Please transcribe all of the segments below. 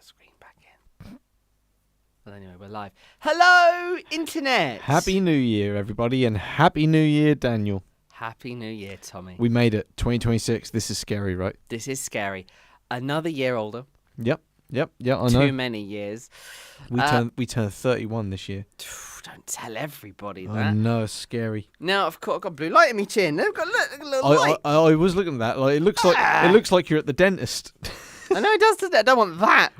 screen back in. Well, anyway, we're live. Hello, Internet! Happy New Year, everybody, and Happy New Year, Daniel. Happy New Year, Tommy. We made it. 2026. This is scary, right? This is scary. Another year older. Yep, I know. Too many years. We turned 31 this year. Don't tell everybody that. I know, it's scary. Now, of course, I've got blue light in my chin. I've got a little light. I was looking at that. Like it looks like you're at the dentist. I know it does, doesn't it? I don't want that.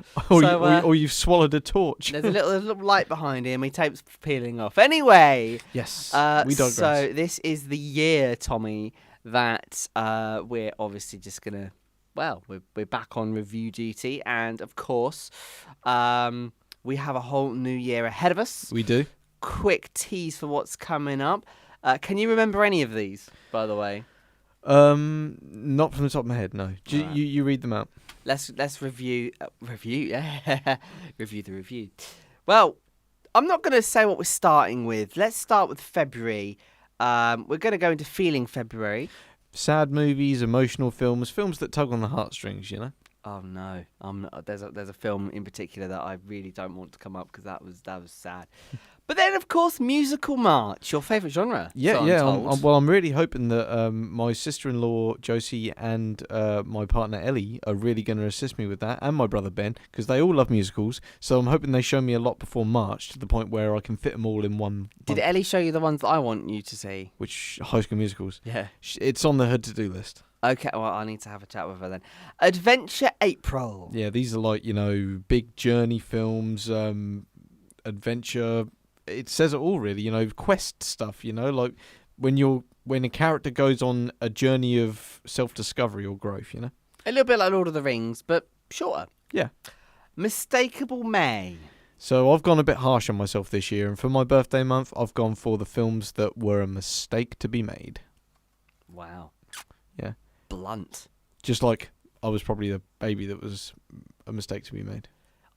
or you've swallowed a torch. There's a little light behind here. My tape's peeling off. Anyway. Yes. We digress. So this is the year, Tommy, that we're obviously just gonna. Well, we're back on review duty, and of course, we have a whole new year ahead of us. We do. Quick tease for what's coming up. Can you remember any of these, by the way? Not from the top of my head, no. You read them out. Let's review review the review. Well, I'm not going to say what we're starting with. Let's start with February. We're going to go into feeling February. Sad movies, emotional films that tug on the heartstrings, you know. Oh no, there's a film in particular that I really don't want to come up because that was sad. But then, of course, musical March, your favourite genre. Yeah. I'm really hoping that my sister-in-law Josie and my partner Ellie are really going to assist me with that, and my brother Ben, because they all love musicals. So I'm hoping they show me a lot before March, to the point where I can fit them all in one. Did Ellie show you the ones that I want you to see? Which High School Musicals? Yeah, it's on her to-do list. Okay, well, I need to have a chat with her then. Adventure April. Yeah, these are like, big journey films, adventure. It says it all, really, quest stuff, like when a character goes on a journey of self-discovery or growth, A little bit like Lord of the Rings, but shorter. Yeah. Mistakable May. So I've gone a bit harsh on myself this year, and for my birthday month, I've gone for the films that were a mistake to be made. Wow. Yeah. Blunt. Just like I was probably the baby that was a mistake to be made.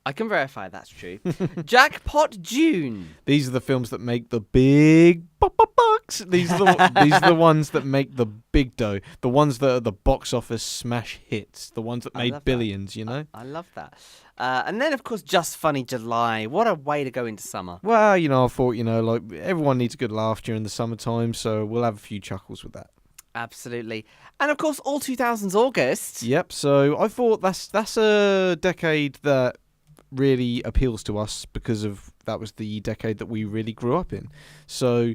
I can verify that's true. Jackpot June. These are the films that make the big bucks. These are the ones that make the big dough. The ones that are the box office smash hits. The ones that made billions, I love that. And then, of course, Just Funny July. What a way to go into summer. Well, I thought, like everyone needs a good laugh during the summertime, so we'll have a few chuckles with that. Absolutely. And of course, all 2000s August. Yep, so I thought that's a decade that really appeals to us because that was the decade that we really grew up in. So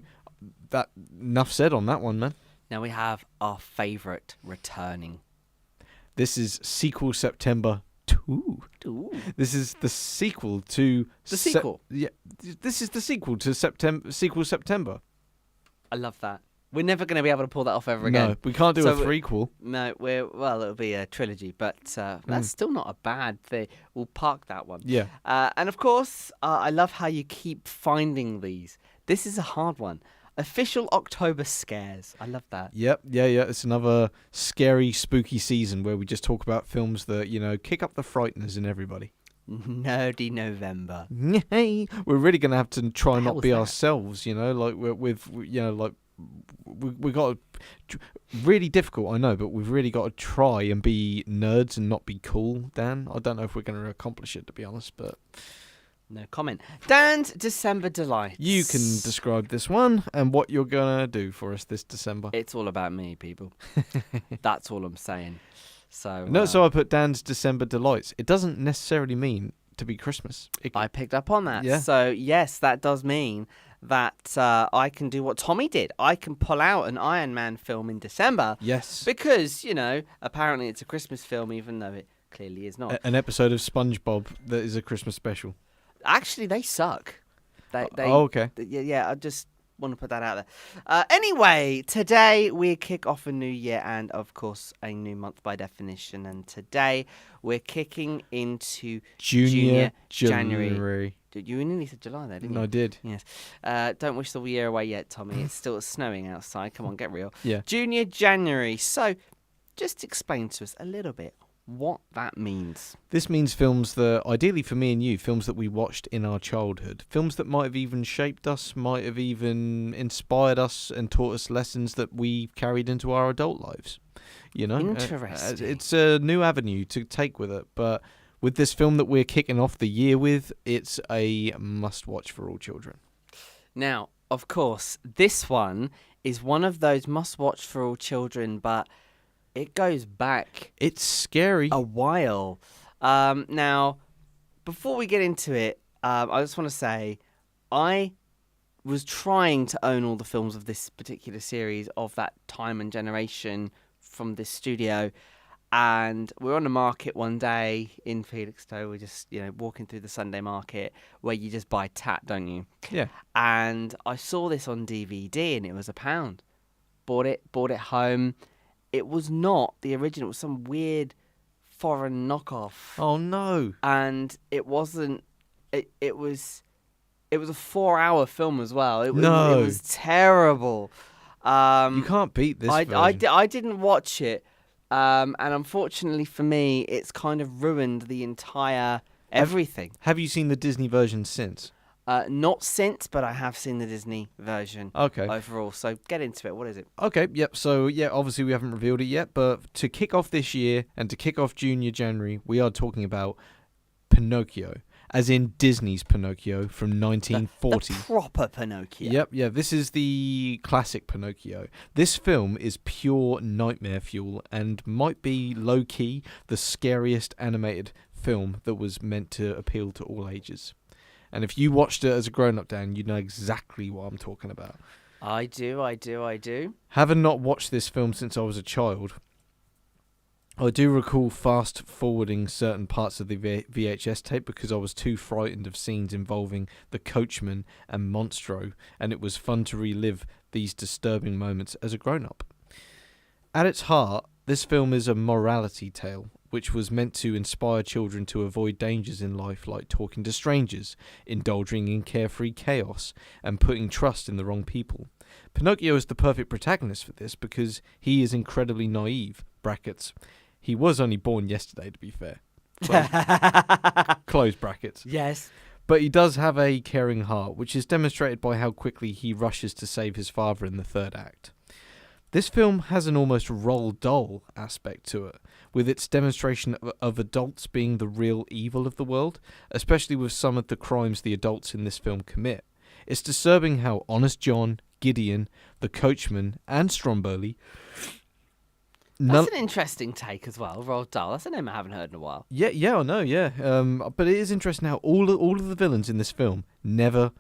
that enough said on that one, man. Now we have our favourite returning. This is Sequel September 2. Ooh. This is the sequel to... The sequel? Yeah, this is the sequel to Sequel September. I love that. We're never going to be able to pull that off ever again. No, we can't do a threequel. No, it'll be a trilogy, but that's still not a bad thing. We'll park that one. Yeah. And of course, I love how you keep finding these. This is a hard one. Official October Scares. I love that. Yep, yeah. It's another scary, spooky season where we just talk about films that, kick up the frighteners in everybody. Nerdy November. Hey, we're really going to have to try not be ourselves, like we got really difficult, I know, but we've really got to try and be nerds and not be cool, Dan. I don't know if we're going to accomplish it, to be honest, but no comment. Dan's December Delights. You can describe this one and what you're going to do for us this December. It's all about me, people. That's all I'm saying. So so I put Dan's December Delights. It doesn't necessarily mean to be Christmas. I picked up on that. Yeah. So yes, that does mean that I can do what Tommy did. I can pull out an Iron Man film in December. Yes. Because, apparently it's a Christmas film, even though it clearly is not. An episode of SpongeBob that is a Christmas special. Actually, they suck. Okay. Yeah, I just want to put that out there. Anyway, today we kick off a new year and, of course, a new month by definition. And today we're kicking into Junior January. You nearly said July there, didn't you? No, I did. Yes. Don't wish the year away yet, Tommy. It's still snowing outside. Come on, get real. Yeah. Junior January. So, just explain to us a little bit what that means. This means films that, ideally for me and you, films that we watched in our childhood. Films that might have even shaped us, might have even inspired us and taught us lessons that we carried into our adult lives. Interesting. It's a new avenue to take with it, but with this film that we're kicking off the year with, it's a must-watch for all children. Now, of course, this one is one of those must-watch for all children, but it goes back It's scary. a while. Now, before we get into it, I just want to say I was trying to own all the films of this particular series of that time and generation from this studio. And we were on the market one day in Felixstowe. We're just, walking through the Sunday market where you just buy tat, don't you? Yeah. And I saw this on DVD and it was £1. Bought it home. It was not the original. It was some weird foreign knockoff. Oh no. And it wasn't. It was a 4-hour film as well. It was terrible. You can't beat this version. I didn't watch it. And unfortunately for me, it's kind of ruined the entire everything. Have you seen the Disney version since? Not since, but I have seen the Disney version. Okay. Overall, so get into it. What is it? Okay, yep. So, obviously we haven't revealed it yet, but to kick off this year and to kick off Junior January, we are talking about Pinocchio, as in Disney's Pinocchio from 1940. The proper Pinocchio. Yep, yeah. This is the classic Pinocchio. This film is pure nightmare fuel and might be low-key the scariest animated film that was meant to appeal to all ages. And if you watched it as a grown-up, Dan, you know exactly what I'm talking about. I do. Having not watched this film since I was a child, I do recall fast-forwarding certain parts of the VHS tape because I was too frightened of scenes involving the coachman and Monstro, and it was fun to relive these disturbing moments as a grown-up. At its heart, this film is a morality tale, which was meant to inspire children to avoid dangers in life like talking to strangers, indulging in carefree chaos, and putting trust in the wrong people. Pinocchio is the perfect protagonist for this because he is incredibly naive, brackets. He was only born yesterday, to be fair. Close brackets. Yes. But he does have a caring heart, which is demonstrated by how quickly he rushes to save his father in the third act. This film has an almost Roald Dahl aspect to it, with its demonstration of adults being the real evil of the world, especially with some of the crimes the adults in this film commit. It's disturbing how Honest John, Gideon, the coachman, and Stromboli... That's an interesting take as well, Roald Dahl. That's a name I haven't heard in a while. Yeah, I know, yeah. But it is interesting how all of the villains in this film never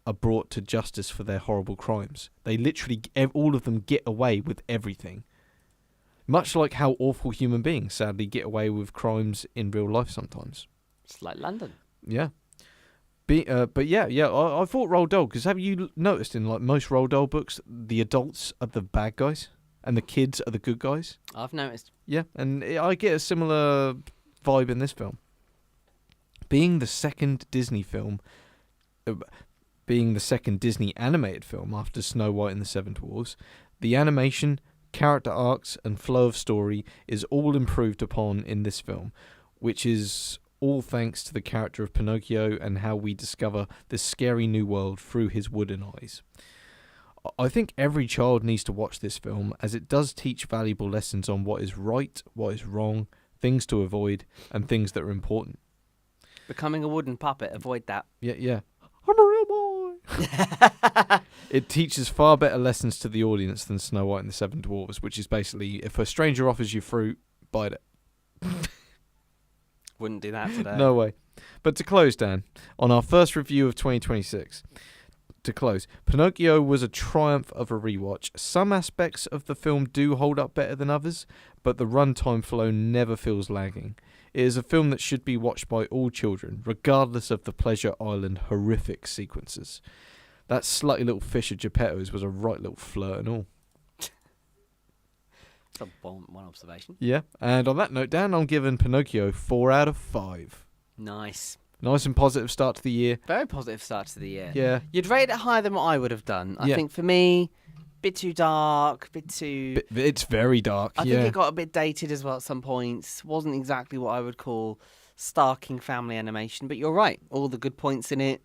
are brought to justice for their horrible crimes. They literally, all of them get away with everything. Much like how awful human beings sadly get away with crimes in real life sometimes. It's like London. Yeah. But yeah, I thought Roald Dahl, because have you noticed in like most Roald Dahl books, the adults are the bad guys and the kids are the good guys? I've noticed. Yeah, and I get a similar vibe in this film. Being the second Disney animated film after Snow White and the Seven Dwarfs, the animation, character arcs, and flow of story is all improved upon in this film, which is all thanks to the character of Pinocchio and how we discover this scary new world through his wooden eyes. I think every child needs to watch this film, as it does teach valuable lessons on what is right, what is wrong, things to avoid, and things that are important. Becoming a wooden puppet, avoid that. Yeah. I'm a real boy. It teaches far better lessons to the audience than Snow White and the Seven Dwarfs, which is basically, if a stranger offers you fruit, bite it. Wouldn't do that today. No way. But to close, Dan, on our first review of 2026, Pinocchio was a triumph of a rewatch. Some aspects of the film do hold up better than others, but the runtime flow never feels lagging. It is a film that should be watched by all children, regardless of the Pleasure Island horrific sequences. That slutty little fish of Geppetto's was a right little flirt and all. That's one observation. Yeah, and on that note, Dan, I'm giving Pinocchio 4 out of 5. Nice. Nice and positive start to the year. Very positive start to the year. Yeah. You'd rate it higher than what I would have done. I think for me, bit too dark, bit too... It's very dark, I think it got a bit dated as well at some points. Wasn't exactly what I would call starking family animation, but you're right. All the good points in it.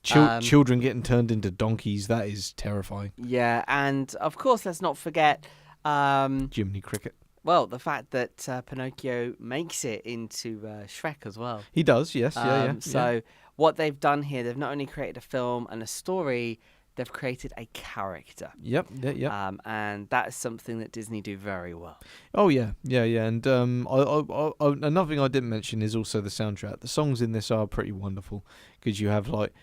Children getting turned into donkeys, that is terrifying. Yeah, and of course, let's not forget... Jiminy Cricket. Well, the fact that Pinocchio makes it into Shrek as well. He does, yes, yeah. So what they've done here, they've not only created a film and a story, they've created a character. Yep. And that is something that Disney do very well. Oh yeah. And another thing I didn't mention is also the soundtrack. The songs in this are pretty wonderful because you have like,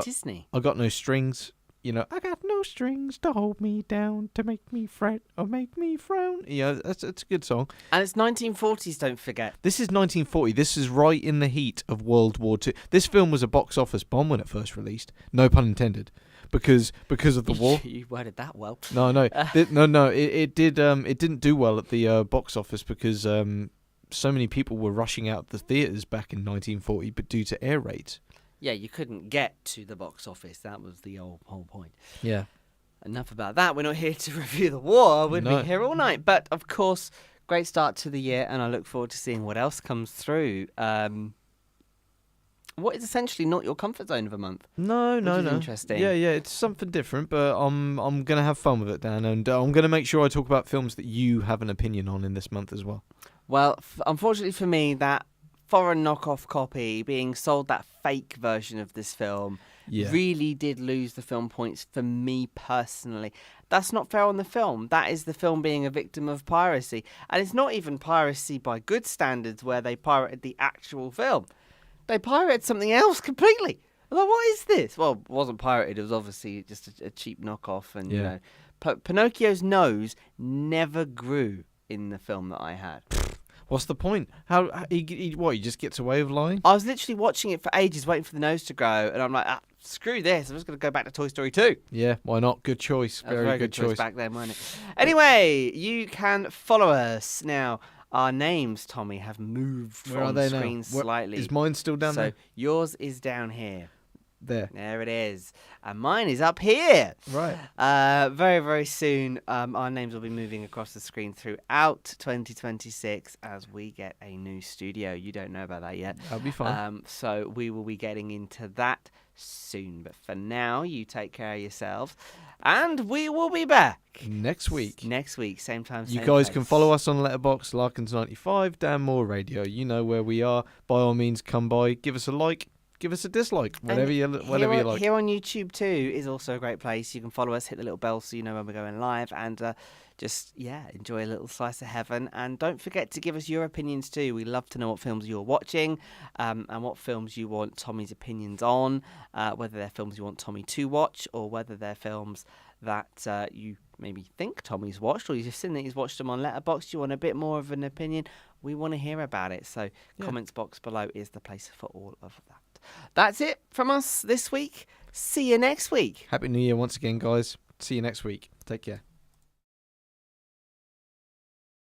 Disney. I got no strings. You know, I got no strings to hold me down, to make me fret or make me frown. Yeah, that's a good song. And it's 1940s, don't forget. This is 1940. This is right in the heat of World War II. This film was a box office bomb when it first released. No pun intended. Because of the war. You worded that well. No. It didn't do well at the box office because so many people were rushing out the theaters back in 1940, but due to air raids. Yeah, you couldn't get to the box office. That was the whole point. Yeah. Enough about that. We're not here to review the war. We'd No. be here all night. But, of course, great start to the year, and I look forward to seeing what else comes through. What is essentially not your comfort zone of a month. No. Interesting. Yeah, it's something different, but I'm gonna have fun with it, Dan, and I'm gonna make sure I talk about films that you have an opinion on in this month as well. Well, unfortunately for me, that foreign knockoff copy being sold, that fake version of this film, really did lose the film points for me personally. That's not fair on the film. That is the film being a victim of piracy. And it's not even piracy by good standards where they pirated the actual film. They pirated something else completely. I'm like, what is this? Well, it wasn't pirated. It was obviously just a cheap knockoff. And, you know, Pinocchio's nose never grew in the film that I had. What's the point? He just gets away with lying? I was literally watching it for ages, waiting for the nose to grow, and I'm like, screw this. I'm just going to go back to Toy Story 2. Yeah, why not? Good choice. Very good choice back then, wasn't it? Anyway, you can follow us now. Our names, Tommy, have moved from the screen slightly. Is mine still down there? So yours is down here. There it is. And mine is up here. Right. Very, very soon, our names will be moving across the screen throughout 2026 as we get a new studio. You don't know about that yet. That'll be fun. So we will be getting into that soon. But for now, you take care of yourselves. And we will be back next week. Same time, You guys can follow us on Letterboxd, Larkins95, Dan Moore Radio. You know where we are. By all means, come by, give us a like. Give us a dislike, whatever you like. Here on YouTube too is also a great place. You can follow us, hit the little bell so you know when we're going live, and just enjoy a little slice of heaven. And don't forget to give us your opinions too. We love to know what films you're watching, and what films you want Tommy's opinions on. Whether they're films you want Tommy to watch, or whether they're films that you maybe think Tommy's watched, or you've seen that he's watched them on Letterboxd. You want a bit more of an opinion. We want to hear about it. So comments box below is the place for all of that. That's it from us this week. See you next week. Happy New Year once again, guys. See you next week. Take care.